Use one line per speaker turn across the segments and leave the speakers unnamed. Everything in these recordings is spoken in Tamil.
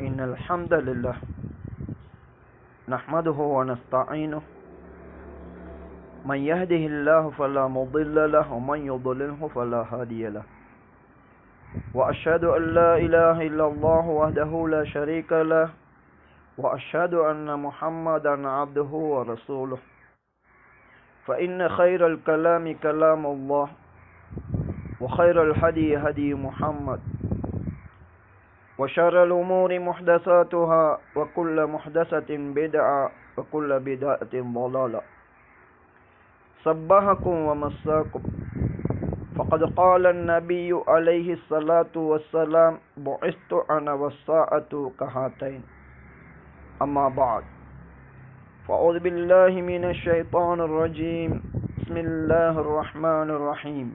إن الحمد لله نحمده ونستعينه من يهده الله فلا مضل له ومن يضلله فلا هادي له وأشهد أن لا إله إلا الله وحده لا شريك له وأشهد أن محمدا عبده ورسوله فإن خير الكلام كلام الله وخير الهدي هدي محمد وشر الأمور محدثاتها وكل محدثة بدعة وكل بدعة ضلالة صبحكم ومساكم فقد قال النبي عليه الصلاة والسلام بعثت أنا والساعة كهاتين أما بعد فأعوذ بالله من الشيطان الرجيم بسم الله الرحمن الرحيم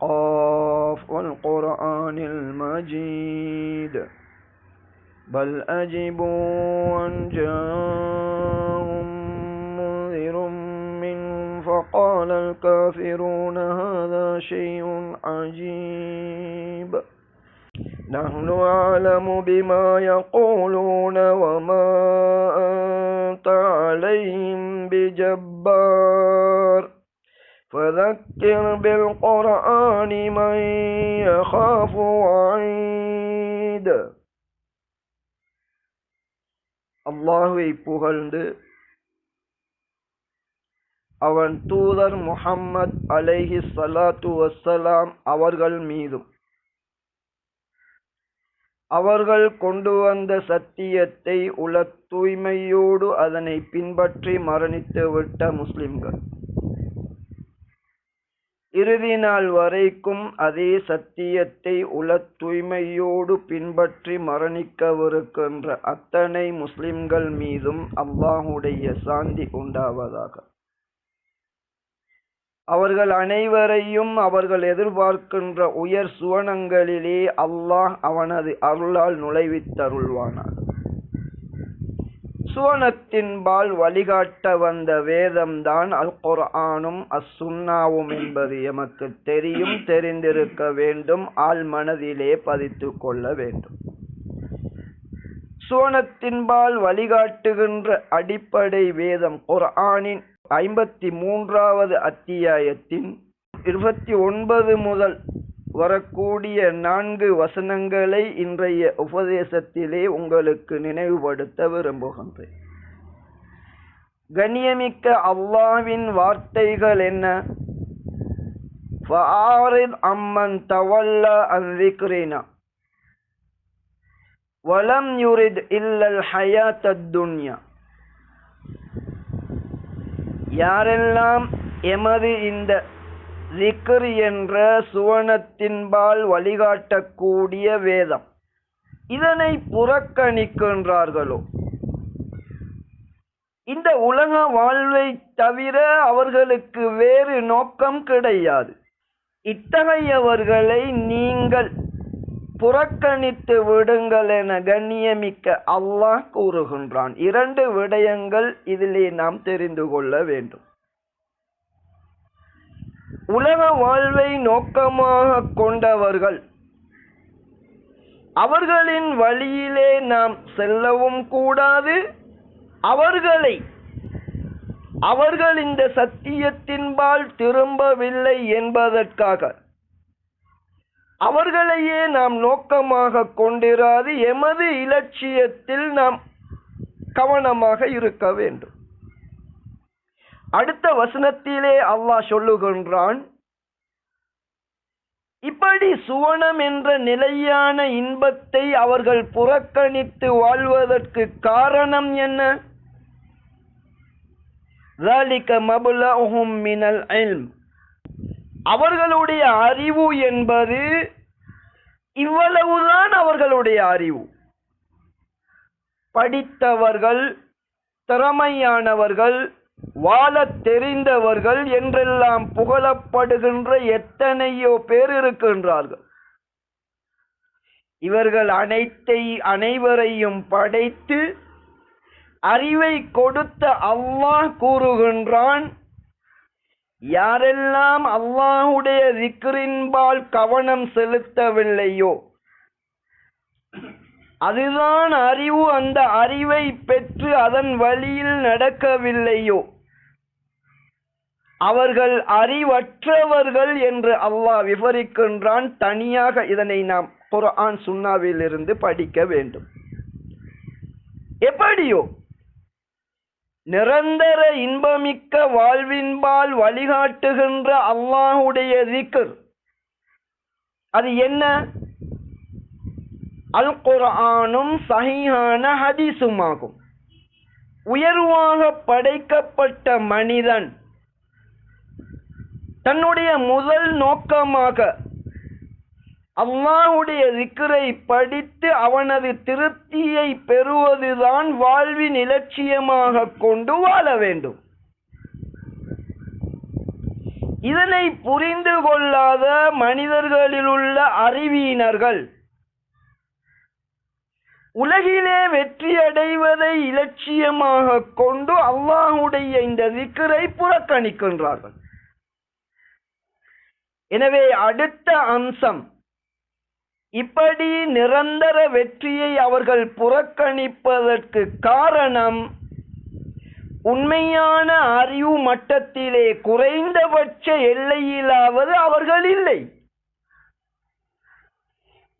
قاف والقرآن المجيد بل أجبوا أن جاءهم منذر منهم فقال الكافرون هذا شيء عجيب نحن أعلم بما يقولون وما أنت عليهم بجبار فذكر بالقرآن من يخاف وعيد. அல்லாஹ்வை புகழ்ந்து அவன் தூதர் முஹம்மத் அலைஹி ஸலாத்து வஸ்ஸலாம் அவர்கள் மீதும் அவர்கள் கொண்டு வந்த சத்தியத்தை உள தூய்மையோடு அதனை பின்பற்றி மரணித்து விட்ட முஸ்லிம்கள் இறுதி நாள் வரைக்கும் அதே சத்தியத்தை உள தூய்மையோடு பின்பற்றி மரணிக்கவிருக்கின்ற அத்தனை முஸ்லிம்கள் மீதும் அல்லாஹுடைய சாந்தி உண்டாவதாக. அவர்கள் அனைவரையும் அவர்கள் எதிர்பார்க்கின்ற உயர் சுவனங்களிலே அல்லாஹ் அவனது அருளால் நுழைவித்தருள்வானாக. சுவனத்தின்பால் வழிகாட்ட வந்த வேதம்தான் அல் குர்ஆனும் அஸ்ஸுன்னாவும் என்பது எமக்கு தெரியும், தெரிந்திருக்க வேண்டும், ஆள் மனதிலே பதித்து கொள்ள வேண்டும். சுவனத்தின்பால் வழிகாட்டுகின்ற அடிப்படை வேதம் குர்ஆனின் 53வது அத்தியாயத்தின் 29 முதல் வரக்கூடிய 4 வசனங்களை இன்றைய உபதேசத்திலே உங்களுக்கு நினைவுபடுத்த விரும்புகின்றேன். கண்ணியமிக்க அல்லாஹ்வின் வார்த்தைகள் என்ன? ஃபஆரித் அம்மன் தவல்லா அன் ذிக்ரினா வலம் யுரித் இல்லல் ஹயாத்தத் துன்யா. யாரெல்லாம் எமது இந்த ذிக்ர் என்ற சுவனத்தின்பால் வழிகாட்டக்கூடிய வேதம் இதனை புறக்கணிக்கின்றார்களோ, இந்த உலக வாழ்வை தவிர அவர்களுக்கு வேறு நோக்கம் கிடையாது. இத்தகையவர்களை நீங்கள் புறக்கணித்து விடுங்கள் என கண்ணியமிக்க அல்லாஹ் கூறுகின்றான். 2 விடயங்கள் இதிலே நாம் தெரிந்து கொள்ள வேண்டும். உலக வாழ்வை நோக்கமாக கொண்டவர்கள் அவர்களின் வழியிலே நாம் செல்லவும் கூடாது. அவர்கள் இந்த சத்தியத்தின்பால் திரும்பவில்லை என்பதற்காக அவர்களையே நாம் நோக்கமாக கொண்டிராது எமது இலட்சியத்தில் நாம் கவனமாக இருக்க வேண்டும். அடுத்த வசனத்திலே அல்லாஹ் சொல்லுகின்றான், இப்படி சுவனம் என்ற நிலையான இன்பத்தை அவர்கள் புறக்கணித்து வாழ்வதற்கு காரணம் என்ன? ذَلِكَ مَبْلَغُهُم مِّنَ الْعِلْمِ. அவர்களுடைய அறிவு என்பது இவ்வளவுதான். அவர்களுடைய அறிவு, படித்தவர்கள், திறமையானவர்கள், வாழத் தெரிந்தவர்கள் என்றெல்லாம் புகழப்படுகின்ற எத்தனையோ பேர் இருக்கின்றார்கள். இவர்கள் அனைவரையும் படைத்து அறிவை கொடுத்த அல்லாஹ் கூறுகின்றான், யாரெல்லாம் அல்லாஹுடைய ذிக்ரின்பால் கவனம் செலுத்தவில்லையோ, அதுதான் அறிவு. அந்த அறிவை பெற்று அதன் வழியில் நடக்கவில்லையோ அவர்கள் அறிவற்றவர்கள் என்று அல்லாஹ் விவரிக்கின்றான். தனியாக இதனை நாம் குர்ஆன் சுன்னாவில் இருந்து படிக்க வேண்டும். எப்படியோ நிரந்தர இன்பமிக்க வாழ்வின்பால் வழிகாட்டுகின்ற அல்லாஹுடைய திக்ர் அது என்ன? அல் குர்ஆனும் சஹீஹான ஹதீஸும் ஆகும். உயர்வாக படைக்கப்பட்ட மனிதன் தன்னுடைய முதல் நோக்கமாக அல்லாஹுடைய திக்ரை படித்து அவனது திருப்தியை பெறுவதுதான் வாழ்வின் இலட்சியமாக கொண்டு வாழ வேண்டும். இதனை புரிந்து கொள்ளாத மனிதர்களில் உள்ள அறிவியினர்கள் உலகிலே வெற்றி அடைவதை இலட்சியமாக கொண்டு அல்லாஹுடைய இந்த திக்ரை புறக்கணிக்கின்றார்கள். எனவே அடுத்த அம்சம், இப்படி நிரந்தர வெற்றியை அவர்கள் புறக்கணிப்பதற்கு காரணம் உண்மையான அறிவு மட்டத்திலே குறைந்தபட்ச எல்லையிலாவது அவர்கள் இல்லை.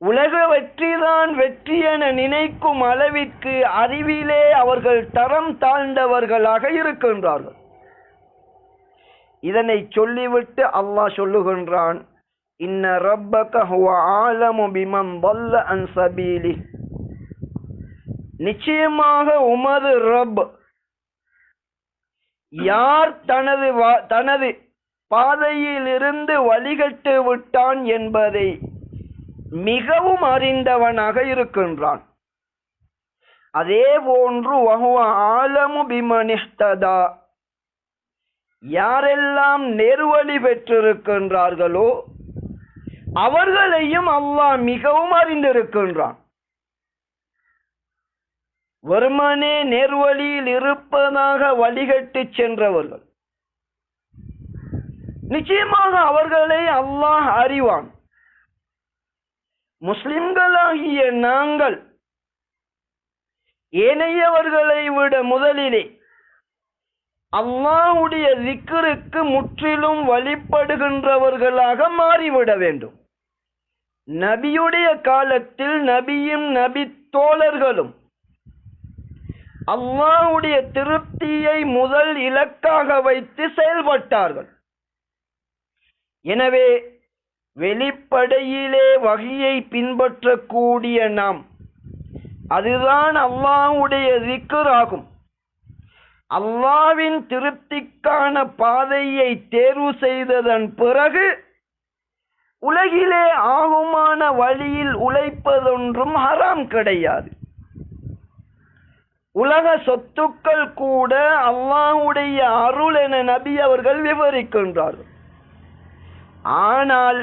உலக வெற்றிதான் வெற்றி என நினைக்கும் அளவிற்கு அறிவிலே அவர்கள் தரம் தாழ்ந்தவர்களாக இருக்கின்றார்கள். இதனை சொல்லிவிட்டு அல்லாஹ் சொல்லுகின்றான், இன்ன ரப்பக ஹுவ ஆலமு பிமன் ضل عن سبيله. நிச்சயமாக உமது ரப் யார் தனது பாதையில் இருந்து வழிகட்டு விட்டான் என்பதை மிகவும் அறிந்தவனாக இருக்கின்றான். அதே போன்று வஹுவ ஆலமு பிமன் இஹ்ததா, யாரெல்லாம் நேர்வழி பெற்றிருக்கின்றார்களோ அவர்களையும் அல்லாஹ் மிகவும் அறிந்திருக்கின்றான். வெறுமனே நேர்வழியில் இருப்பதாக வழிகட்டு சென்றவர்கள் நிச்சயமாக அவர்களை அல்லாஹ் அறிவான். முஸ்லிம்களாகிய நாங்கள் ஏனையவர்களை விட முதலிலே அல்லாஹ்வுடைய திக்ருக்கு முற்றிலும் வழிபடுகின்றவர்களாக மாறிவிட வேண்டும். நபியுடைய காலத்தில் நபியும் நபி தோழர்களும் அல்லாஹ்வுடைய திருப்தியை முதல் இலக்காக வைத்து செயல்பட்டார்கள். எனவே வெளிப்படையிலே வஹியை பின்பற்றக்கூடிய நாம் அதுதான் அல்லாஹ்வுடைய திக்ர் ஆகும். அல்லாஹ்வின் திருப்திக்கான பாதையை தேர்வு செய்ததன் பிறகு உலகிலே ஆகுமான வழியில் உழைப்பதொன்றும் ஹராம் கிடையாது. உலக சொத்துக்கள் கூட அல்லாஹ்வுடைய அருள் என நபி அவர்கள் விவரிக்கின்றார்கள். ஆனால்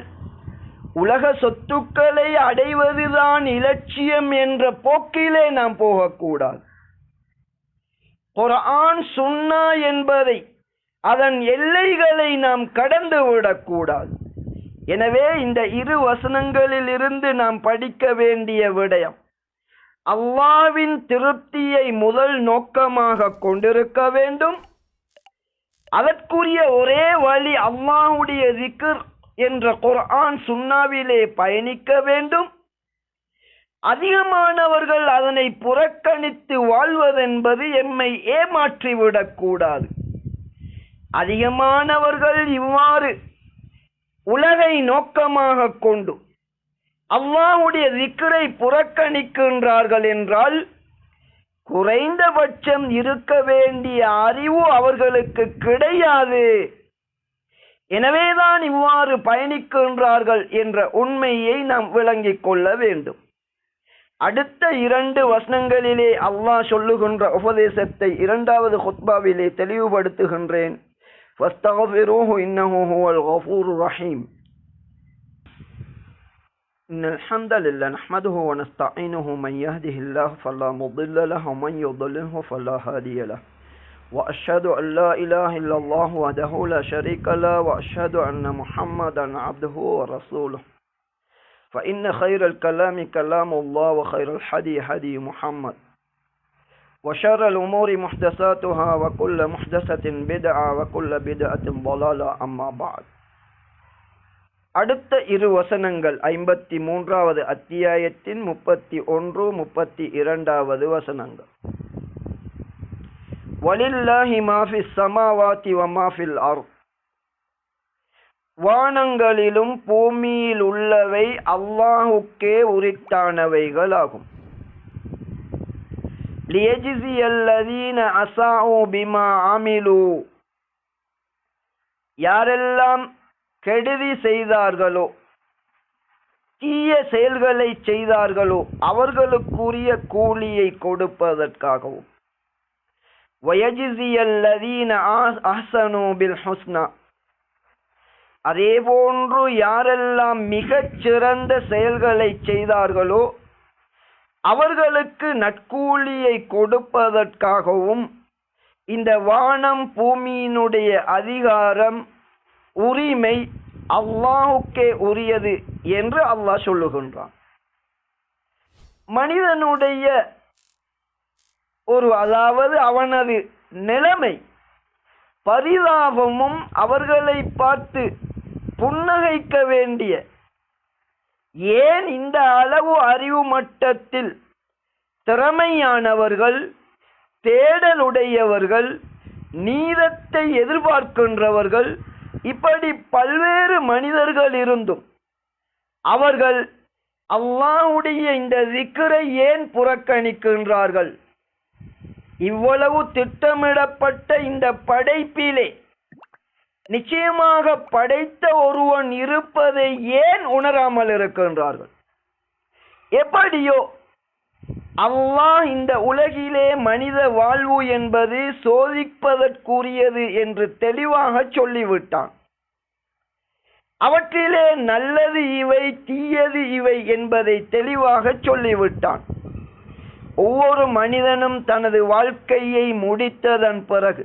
உலக சொத்துக்களை அடைவதுதான் இலட்சியம் என்ற போக்கிலே நாம் போகக்கூடாது. குர்ஆன் சுன்னா என்பதை அதன் எல்லைகளை நாம் கடந்து விடக்கூடாது. எனவே இந்த இரு வசனங்களில் இருந்து நாம் படிக்க வேண்டிய விடயம், அல்லாஹ்வின் திருப்தியை முதல் நோக்கமாக கொண்டிருக்க வேண்டும். அதற்குரிய ஒரே வழி அல்லாஹ்வுடைய திக்ர் என்ற குர்ஆன் சுன்னாவிலே பயணிக்க வேண்டும். அதிகமானவர்கள் அதனை புறக்கணித்து வாழ்வதென்பது எம்மை ஏமாற்றிவிடக்கூடாது. அதிகமானவர்கள் இவ்வாறு உலகை நோக்கமாக கொண்டு அல்லாஹ்வுடைய திக்ரை புறக்கணிக்கின்றார்கள் என்றால் குறைந்தபட்சம் இருக்க வேண்டிய அறிவு அவர்களுக்கு கிடையாது. எனவேதான் இவ்வாறு பயணிக்கின்றார்கள் என்ற உண்மையை நாம் விளங்கிக் கொள்ள வேண்டும். அடுத்த இரண்டு வசனங்களிலே அல்லாஹ் சொல்லுகின்ற உபதேசத்தை இரண்டாவது குத்பாவிலே தெளிவுபடுத்துகின்றேன். ஃபஸ்தக்ஃபிரூஹு இன்னஹு ஹுவல் கஃபூருர் ரஹீம். இன்னல் ஹம்தலில்லாஹி நஹ்மதுஹு வ நஸ்தஈனுஹு மன் யஹ்திஹில்லாஹு ஃபலா முضل லஹு வ மன் யுضللஹு ஃபலா ஹாதிய லஹு. وأشهد أن لا إله إلا الله وحده لا شريك له وأشهد أن محمدا عبده ورسوله. فإن خير الكلام كلام الله وخير الحدي حدي محمد وشر الأمور محدثاتها وكل محدثة بدعة وكل بدعة ضلالة أما بعد. அடுத்த இரு வசனங்கள் 53வது அத்தியாயத்தின் 31, 32வது வசனங்கள். வலில்லாஹி மா ஃபிஸ் ஸமாவாதி வ மா ஃபில் அர்த். வானங்களிலும் பூமியில் உள்ளவை அல்லாஹுக்கே உரித்தானவைகளாகும். லியஜ்ஸியல்லதீன அஸாஉ பிமா அமிலு. யாரெல்லாம் கெடுதி செய்தார்களோ, தீய செயல்களை செய்தார்களோ அவர்களுக்குரிய கூலியை கொடுப்பதற்காகவும், வயஜ்ஸியல்லதீன அஹ்ஸனு பில் ஹுஸ்னா. அதேபோன்று யாரெல்லாம் மிகச் சிறந்த செயல்களை செய்தார்களோ அவர்களுக்கு நற்கூலியை கொடுப்பதற்காகவும் இந்த வானம் பூமியினுடைய அதிகாரம், உரிமை அல்லாஹுக்கே உரியது என்று அல்லாஹ் சொல்லுகின்றான். மனிதனுடைய அதாவது அவனது நிலைமை பரிதாபமும், அவர்களை பார்த்து புன்னகைக்க வேண்டிய, ஏன் இந்த அளவு அறிவு மட்டத்தில் திறமையானவர்கள், தேடலுடையவர்கள், நீதத்தை எதிர்பார்க்கின்றவர்கள், இப்படி பல்வேறு மனிதர்கள் இருந்தும் அவர்கள் அல்லாஹ்வுடைய இந்த திக்ரை ஏன் புறக்கணிக்கின்றார்கள்? இவ்வளவு திட்டமிடப்பட்ட இந்த படைப்பிலே நிச்சயமாக படைத்த ஒருவன் இருப்பதை ஏன் உணராமல் இருக்கின்றார்கள்? எப்படியோ அல்லாஹ் இந்த உலகிலே மனித வாழ்வு என்பது சோதிப்பதற்குரியது என்று தெளிவாக சொல்லிவிட்டான். அவற்றிலே நல்லது இவை, தீயது இவை என்பதை தெளிவாக சொல்லிவிட்டான். ஒவ்வொரு மனிதனும் தனது வாழ்க்கையை முடித்ததன் பிறகு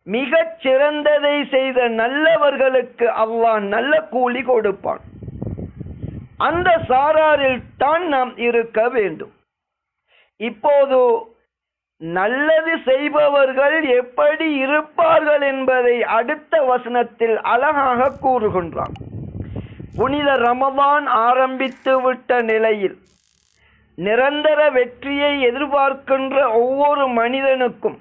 மிகச் சிறந்ததை செய்த நல்லவர்களுக்கு அல்லாஹ் நல்ல கூலி கொடுப்பான். அந்த சாராரில் தான் நாம் இருக்க வேண்டும். இப்போது நல்லது செய்பவர்கள் எப்படி இருப்பார்கள் என்பதை அடுத்த வசனத்தில் அழகாக கூறுகின்றான். புனித ரமதான் ஆரம்பித்து விட்ட நிலையில் நிரந்தர வெற்றியை எதிர்பார்க்கின்ற ஒவ்வொரு மனிதனுக்கும்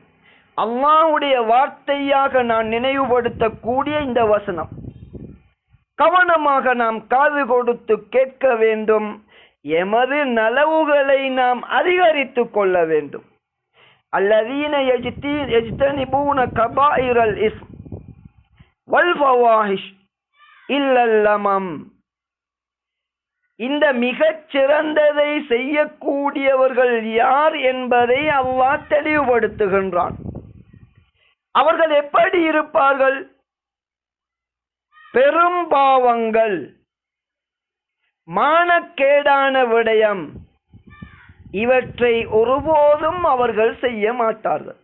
அல்லாஹ்வுடைய வார்த்தையாக நான் நினைவுபடுத்தக்கூடிய இந்த வசனம் கவனமாக நாம் காது கொடுத்து கேட்க வேண்டும். எமது நலவுகளை நாம் அதிகரித்து கொள்ள வேண்டும். அல்லதீன யஜ்தனிபூன கபாயிரல் இஸ்ம் வல் ஃபவாஹிஷ் இல்லல் லமம். இந்த மிகச் சிறந்ததை செய்யக்கூடியவர்கள் யார் என்பதை அல்லாஹ் தெளிவுபடுத்துகின்றான். அவர்கள் எப்படி இருப்பார்கள்? பெரும் பாவங்கள், மானக்கேடான விடயம், இவற்றை ஒருபோதும் அவர்கள் செய்ய மாட்டார்கள்.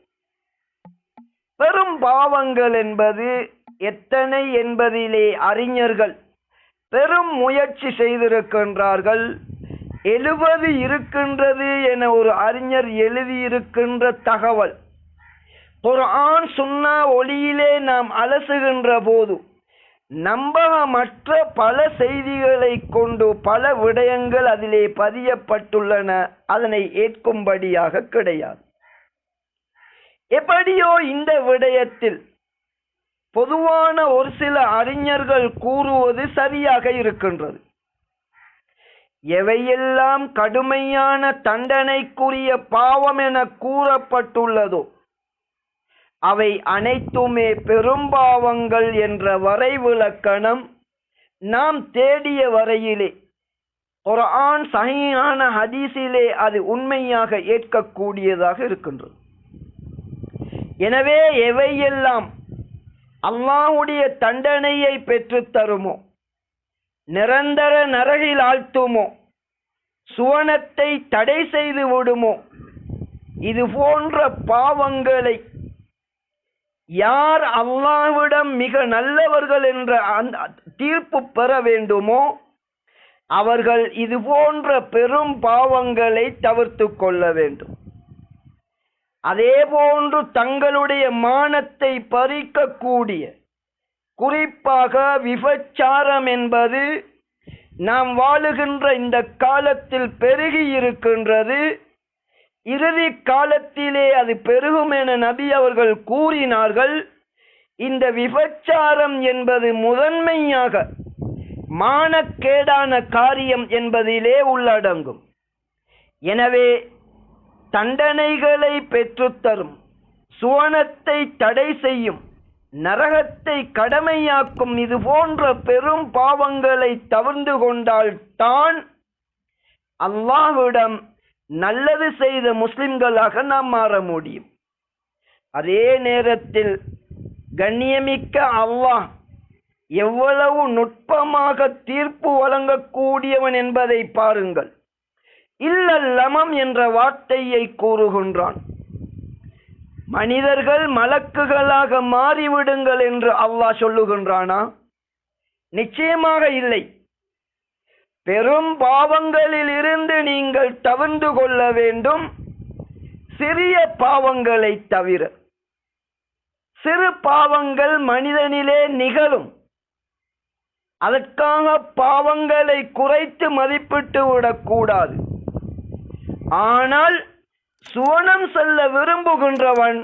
பெரும் பாவங்கள் என்பது எத்தனை என்பதிலே அறிஞர்கள் பெரும் முயற்சி செய்திருக்கின்றார்கள். 70 இருக்கின்றது என ஒரு அறிஞர் எழுதியிருக்கின்ற தகவல் குர்ஆன் சுன்னா ஒளியிலே நாம் அலசுகின்ற போது நம்பகமற்ற பல செய்திகளை கொண்டு பல விடயங்கள் அதிலே பதியப்பட்டுள்ளன. அதனை ஏற்கும்படியாக கிடையாது. எப்படியோ இந்த விடயத்தில் பொதுவான ஒரு சில அறிஞர்கள் கூறுவது சரியாக இருக்கின்றது. எவையெல்லாம் கடுமையான தண்டனைக்குரிய பாவம் என கூறப்பட்டுள்ளதோ அவை அனைத்துமே பெரும்பாவங்கள் என்ற வரைவிலக்கணம் நாம் தேடிய வரையிலே குர்ஆன் சஹீஹான ஹதீஸிலே அது உண்மையாக ஏற்கக்கூடியதாக இருக்கின்றது. எனவே எவையெல்லாம் அல்லாஹ்வுடைய தண்டனையை பெற்று தருமோ, நிரந்தர நரகில் ஆழ்த்துமோ, சுவனத்தை தடை செய்து விடுமோ, இது போன்ற பாவங்களை யார் அல்லாஹ்விடம் மிக நல்லவர்கள் என்ற தீர்ப்பு பெற வேண்டுமோ அவர்கள் இது போன்ற பெரும் பாவங்களை தவிர்த்து கொள்ள வேண்டும். அதே போன்று தங்களுடைய மானத்தை பறிக்கக்கூடிய, குறிப்பாக விபச்சாரம் என்பது நாம் வாழுகின்ற இந்த காலத்தில் பெருகி இருக்கின்றது. இறுதி காலத்திலே அது பெருகும் என நபி அவர்கள் கூறினார்கள். இந்த விபச்சாரம் என்பது முதன்மையாக மானக்கேடான காரியம் என்பதிலே உள்ளடங்கும். எனவே தண்டனைகளை பெற்றுத்தரும், சுவனத்தை தடை செய்யும், நரகத்தை கடமையாக்கும் இது போன்ற பெரும் பாவங்களை தவிர்த்து கொண்டால் தான் அல்லாஹ்விடம் நல்லது செய்த முஸ்லிம்களாக நாம் மாற முடியும். அதே நேரத்தில் கண்ணியமிக்க அல்லாஹ் எவ்வளவு நுட்பமாக தீர்ப்பு வழங்கக்கூடியவன் என்பதை பாருங்கள். இல்லல்லமம் என்ற வார்த்தையை கூறுகின்றான். மனிதர்கள் மலக்குகளாக மாறிவிடுங்கள் என்று அல்லாஹ் சொல்லுகின்றானா? நிச்சயமாக இல்லை. பெரும் பாவங்களில் இருந்து நீங்கள் தவிர்த்து கொள்ள வேண்டும், சிறிய பாவங்களை தவிர. சிறு பாவங்கள் மனிதனிலே நிகழும். அதற்காக பாவங்களை குறைத்து மதிப்பிட்டு விடக்கூடாது. ஆனால் சுவனம் செல்ல விரும்புகின்றவன்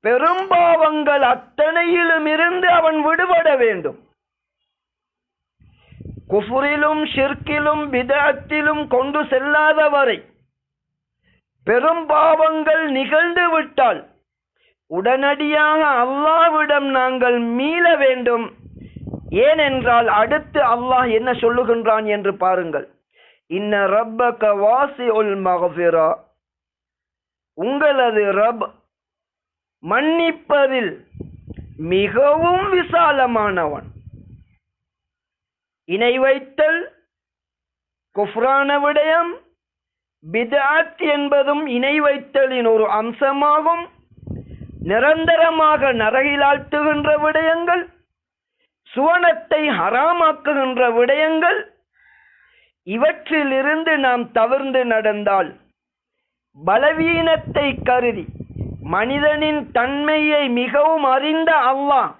பெரும்பாவங்கள் அத்தனையிலும் இருந்து அவன் விடுபட வேண்டும். குஃப்ரிலும் ஷிர்கிலும் பிதஅத்திலும் கொண்டு செல்லாதவரை பெரும்பாவங்கள் நிகழ்ந்து விட்டால் உடனடியாக அல்லாஹ்விடம் நாங்கள் மீள வேண்டும். ஏனென்றால் அடுத்து அல்லாஹ் என்ன சொல்லுகின்றான் என்று பாருங்கள். இன்ன ரப்பக வாசிஉல் மக்ஃபிரா, உங்களது ரப் மன்னிப்பதில் மிகவும் விசாலமானவன். இணை வைத்தல் குஃப்ரான விடயம், பித்அத் என்பதும் இணை வைத்தலின் ஒரு அம்சமாகும். நிரந்தரமாக நரகிலாழ்த்துகின்ற விடயங்கள், சுவனத்தை ஹராமாக்குகின்ற விடயங்கள், இவற்றிலிருந்து நாம் தவிர்ந்து நடந்தால் பலவீனத்தை கருதி மனிதனின் தன்மையை மிகவும் அறிந்த அல்லாஹ்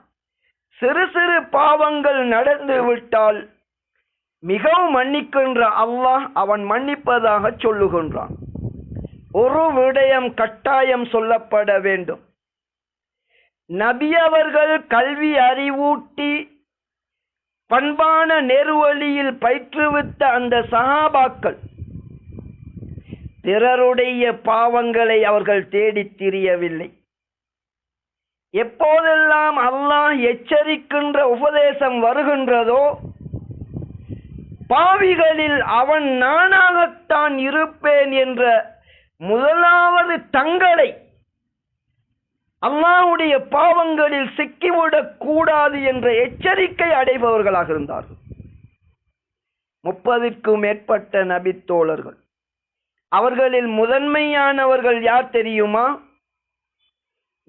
சிறு சிறு பாவங்கள் நடந்து விட்டால் மிகவும் மன்னிக்கின்ற அல்லாஹ் அவன் மன்னிப்பதாக சொல்லுகின்றான். ஒரு விடயம் கட்டாயம் சொல்லப்பட வேண்டும். நபி அவர்கள் கல்வி அறிவூட்டி பண்பான நேர்வழியில் பயிற்றுவித்த அந்த சஹாபாக்கள் பிறருடைய பாவங்களை அவர்கள் தேடித் திரியவில்லை. எப்போதெல்லாம் அல்லாஹ் எச்சரிக்கின்ற உபதேசம் வருகின்றதோ பாவிகளில் அவன் நானாகத்தான் இருப்பேன் என்ற முதலாவது தங்களை அல்லாஹ்வுடைய பாவங்களில் சிக்கிவிடக் கூடாது என்ற எச்சரிக்கை அடைபவர்களாக இருந்தார்கள். 30க்கும் மேற்பட்ட நபித்தோழர்கள். அவர்களில் முதன்மையானவர்கள் யார் தெரியுமா?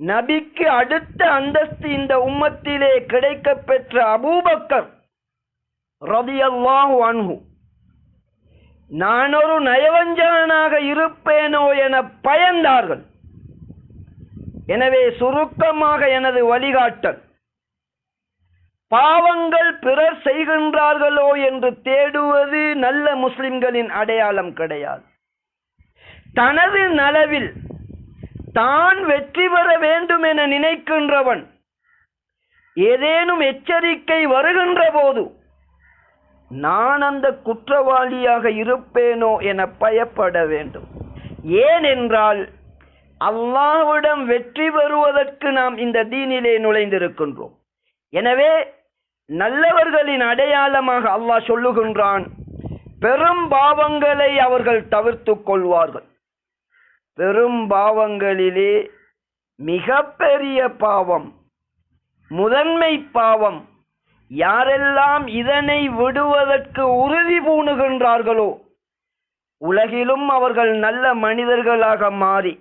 நபிக்கு அடுத்த அந்தஸ்து இந்த உம்மத்திலே கிடைக்கப் பெற்ற அபூபக்கர் ரலியல்லாஹு அன்ஹு. நான் ஒரு நயவஞ்சகனாக இருப்பேனோ என பயந்தார்கள். எனவே சுருக்கமாக எனது வழிகாட்டல், பாவங்கள் பிறர் செய்கின்றார்களோ என்று தேடுவது நல்ல முஸ்லிம்களின் அடையாளம் கிடையாது. தனது நலவில் தான் வெற்றி பெற வேண்டும் என நினைக்கின்றவன் ஏதேனும் எச்சரிக்கை வருகின்ற போது நான் அந்த குற்றவாளியாக இருப்பேனோ என பயப்பட வேண்டும். ஏனென்றால் அல்லாஹ்விடம் வெற்றி பெறுவதற்கு நாம் இந்த தீனிலே நுழைந்திருக்கின்றோம். எனவே நல்லவர்களின் அடையாளமாக அல்லாஹ் சொல்லுகின்றான், பெரும் பாவங்களை அவர்கள் தவிர்த்து கொள்வார்கள். பெரும் பாவங்களிலே மிக பெரிய பாவம், முதன்மை பாவம், யாரெல்லாம் இதனை விடுவதற்கு உறுதி பூணுகின்றார்களோ உலகிலும் அவர்கள் நல்ல மனிதர்களாக மாறி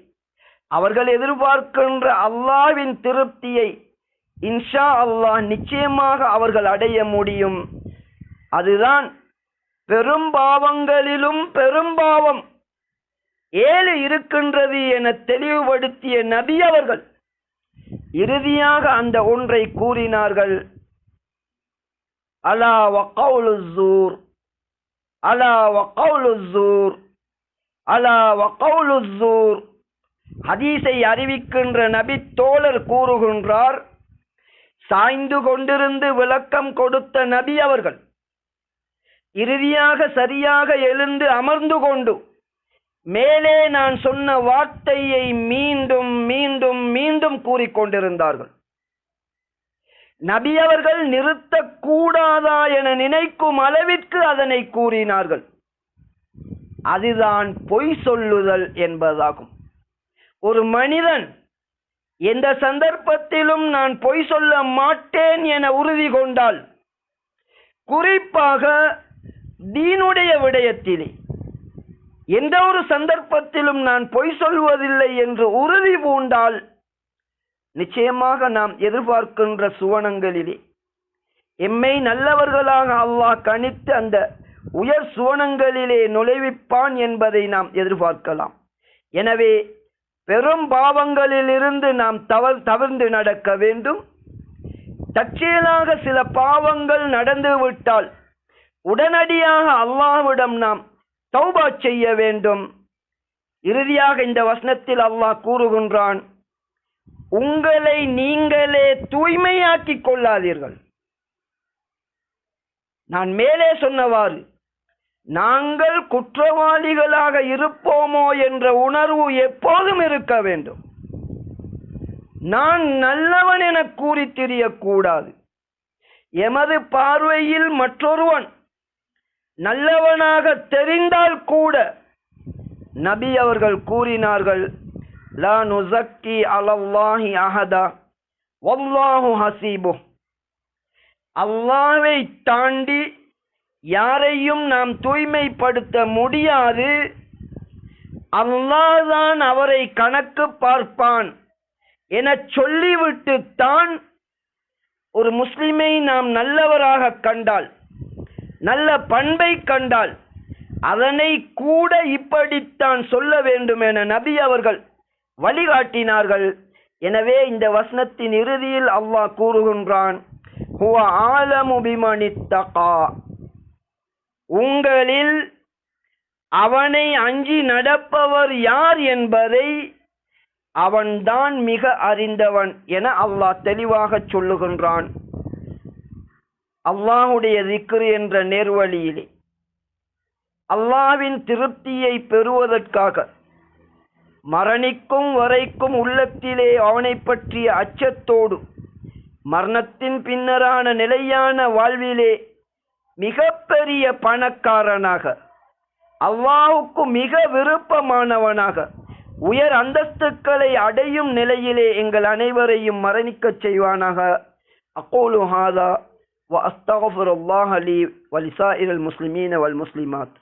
அவர்கள் எதிர்பார்க்கின்ற அல்லாஹ்வின் திருப்தியை இன்ஷா அல்லாஹ் நிச்சயமாக அவர்கள் அடைய முடியும். அதுதான் பெரும்பாவங்களிலும் பெரும்பாவம் 7 இருக்கின்றது என தெளிவுபடுத்திய நபி அவர்கள் இறுதியாக அந்த ஒன்றை கூறினார்கள். அலா வகவுலு ஸூர், அலா வகவுலு ஸூர், அலா வகவுலு ஸூர். ஹதீஸை அறிவிக்கின்ற நபி தோழர் கூறுகின்றார், சாய்ந்து கொண்டிருந்து விளக்கம் கொடுத்த நபி அவர்கள் இறுதியாக சரியாக எழுந்து அமர்ந்து கொண்டு மேலே நான் சொன்ன வார்த்தையை மீண்டும் மீண்டும் மீண்டும் கூறிக்கொண்டிருந்தார்கள். நபி அவர்கள் நிறுத்தக்கூடாதா என நினைக்கும் அளவிற்கு அதனை கூறினார்கள். அதுதான் பொய் சொல்லுதல் என்பதாகும். ஒரு மனிதன் எந்த சந்தர்ப்பத்திலும் நான் பொய் சொல்ல மாட்டேன் என உறுதி கொண்டால், குறிப்பாக தீனுடைய விடயத்திலே எந்த ஒரு சந்தர்ப்பத்திலும் நான் பொய் சொல்வதில்லை என்று உறுதி பூண்டால், நிச்சயமாக நாம் எதிர்பார்க்கின்ற சுவனங்களிலே எம்மை நல்லவர்களாக அல்லாஹ் கணித்து அந்த உயர் சுவனங்களிலே நுழைவிப்பான் என்பதை நாம் எதிர்பார்க்கலாம். எனவே பெரும் பாவங்களிலிருந்து நாம் தவிர்ந்து நடக்க வேண்டும். தற்செயலாக சில பாவங்கள் நடந்துவிட்டால் உடனடியாக அல்லாஹ்விடம் நாம் தௌபா செய்ய வேண்டும். இறுதியாக இந்த வசனத்தில் அல்லாஹ் கூறுகின்றான், உங்களை நீங்களே தூய்மையாக்கிக் கொள்ளாதீர்கள். நான் மேலே சொன்னவாறு நாங்கள் குற்றவாளிகளாக இருப்போமோ என்ற உணர்வு எப்போதும் இருக்க வேண்டும். நான் நல்லவன் என கூறி திரியக்கூடாது. எமது பார்வையில் மற்றொருவன் நல்லவனாக தெரிந்தால் கூட நபி அவர்கள் கூறினார்கள், லா நுஸக்கி அலல்லாஹி அஹதா வல்லாஹு ஹசீபு. அல்லாஹ்வை தாண்டி யாரையும் நாம் தூய்மைப்படுத்த முடியாது. அல்லாஹ் தான் அவரை கணக்கு பார்ப்பான் என சொல்லிவிட்டு தான் ஒரு முஸ்லிமை நாம் நல்லவராக கண்டால், நல்ல பண்பை கண்டால், அதனை கூட இப்படித்தான் சொல்ல வேண்டும் என நபி அவர்கள் வழிகாட்டினார்கள். எனவே இந்த வசனத்தின் இறுதியில் அல்லாஹ் கூறுகின்றான், ஹுவ ஆலமு பிமனித்தகா. உங்களில் அவனை அஞ்சி நடப்பவர் யார் என்பதை அவன்தான் மிக அறிந்தவன் என அல்லாஹ் தெளிவாக சொல்லுகின்றான். அல்லாஹுடைய திக்ர் என்ற நேர்வழியிலே அல்லாஹ்வின் திருப்தியை பெறுவதற்காக மரணிக்கும் வரைக்கும் உள்ளத்திலே அவனை பற்றிய அச்சத்தோடு மரணத்தின் பின்னரான நிலையான வாழ்விலே மிகப்பெரிய பணக்காரனாக, அல்லாஹ்வுக்கு மிக விருப்பமானவனாக, உயர் அந்தஸ்துக்களை அடையும் நிலையிலே எங்கள் அனைவரையும் மரணிக்கச் செய்வானாக. அகூலு ஹாதா வ அஸ்தக்ஃபிருல்லாஹ லீ வ லிசாயிரில் முஸ்லிமீன வல் முஸ்லிமாத்.